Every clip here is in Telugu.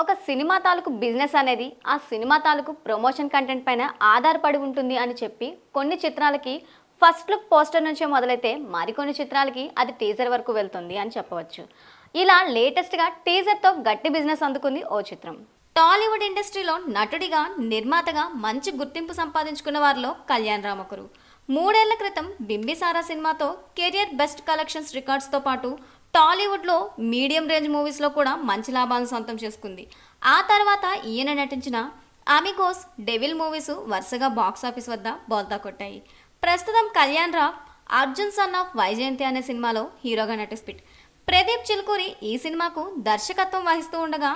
ఒక సినిమా తాలూకు బిజినెస్ అనేది ఆ సినిమా తాలూకు ప్రమోషన్ కంటెంట్ పైన ఆధారపడి ఉంటుంది అని చెప్పి కొన్ని చిత్రాలకి ఫస్ట్ లుక్ పోస్టర్ నుంచే మొదలైతే మరికొన్ని చిత్రాలకి అది టీజర్ వరకు వెళ్తుంది అని చెప్పవచ్చు. ఇలా లేటెస్ట్గా టీజర్తో గట్టి బిజినెస్ అందుకుంది ఓ చిత్రం. టాలీవుడ్ ఇండస్ట్రీలో నటుడిగా నిర్మాతగా మంచి గుర్తింపు సంపాదించుకున్న వారిలో కళ్యాణ్ రామ్ ఒకరు. 3 ఏళ్ల క్రితం బింబిసారా సినిమాతో కెరియర్ బెస్ట్ కలెక్షన్స్ రికార్డ్స్తో పాటు టాలీవుడ్లో మీడియం రేంజ్ మూవీస్లో కూడా మంచి లాభాలను సొంతం చేసుకుంది. ఆ తర్వాత ఈయన నటించిన అమిగోస్, డెవిల్ మూవీస్ వరుసగా బాక్సాఫీస్ వద్ద బోల్తా కొట్టాయి. ప్రస్తుతం కళ్యాణ్ రామ్ అర్జున్ సన్ ఆఫ్ వైజయంతి అనే సినిమాలో హీరోగా నటిస్తుంది. ప్రదీప్ చిల్కూరి ఈ సినిమాకు దర్శకత్వం వహిస్తూ ఉండగా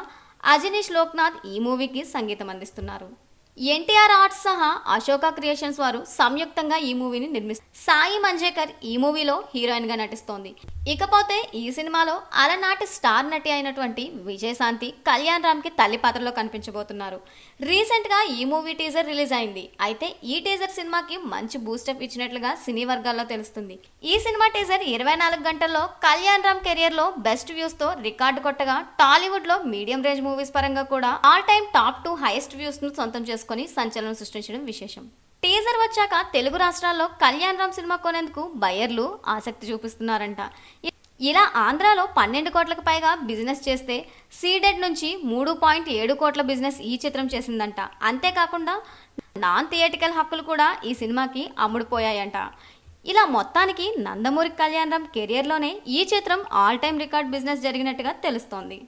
అజనీష్ లోక్నాథ్ ఈ మూవీకి సంగీతం అందిస్తున్నారు. ఎన్టీఆర్ ఆర్ట్స్ సహా అశోక క్రియేషన్స్ వారు సంయుక్తంగా ఈ మూవీని నిర్మిస్తారు. సాయి మంజేకర్ ఈ మూవీలో హీరోయిన్ గా నటిస్తోంది. ఇకపోతే ఈ సినిమాలో అలనాటి స్టార్ నటి అయినటువంటి విజయశాంతి కళ్యాణ్ రామ్ కి తల్లి పాత్రలో కనిపించబోతున్నారు. రీసెంట్ గా ఈ మూవీ టీజర్ రిలీజ్ అయింది. అయితే ఈ టీజర్ సినిమాకి మంచి బూస్టప్ ఇచ్చినట్లుగా సినీ వర్గాల్లో తెలుస్తుంది. ఈ సినిమా టీజర్ 24 గంటల్లో కళ్యాణ్ రామ్ కెరియర్ లో బెస్ట్ వ్యూస్ తో రికార్డు కొట్టగా టాలీవుడ్ లో మీడియం రేంజ్ మూవీస్ పరంగా కూడా all time top 2 highest views ను సొంతం చేసుకుని సంచలనం సృష్టించడం విశేషం. టీజర్ వచ్చాక తెలుగు రాష్ట్రాల్లో కళ్యాణ్ రామ్ సినిమా కొనేందుకు బయ్యర్లు ఆసక్తి చూపిస్తున్నారంట. ఇలా ఆంధ్రాలో 12 కోట్లకు పైగా బిజినెస్ చేస్తే సీడెడ్ నుంచి 3.7 కోట్ల బిజినెస్ ఈ చిత్రం చేసిందంట. అంతేకాకుండా నాన్ థియేటికల్ హక్కులు కూడా ఈ సినిమాకి అమ్ముడుపోయాయంట. ఇలా మొత్తానికి నందమూరి కళ్యాణ్ రామ్ కెరియర్లోనే ఈ చిత్రం ఆల్ టైమ్ రికార్డ్ బిజినెస్ జరిగినట్టుగా తెలుస్తోంది.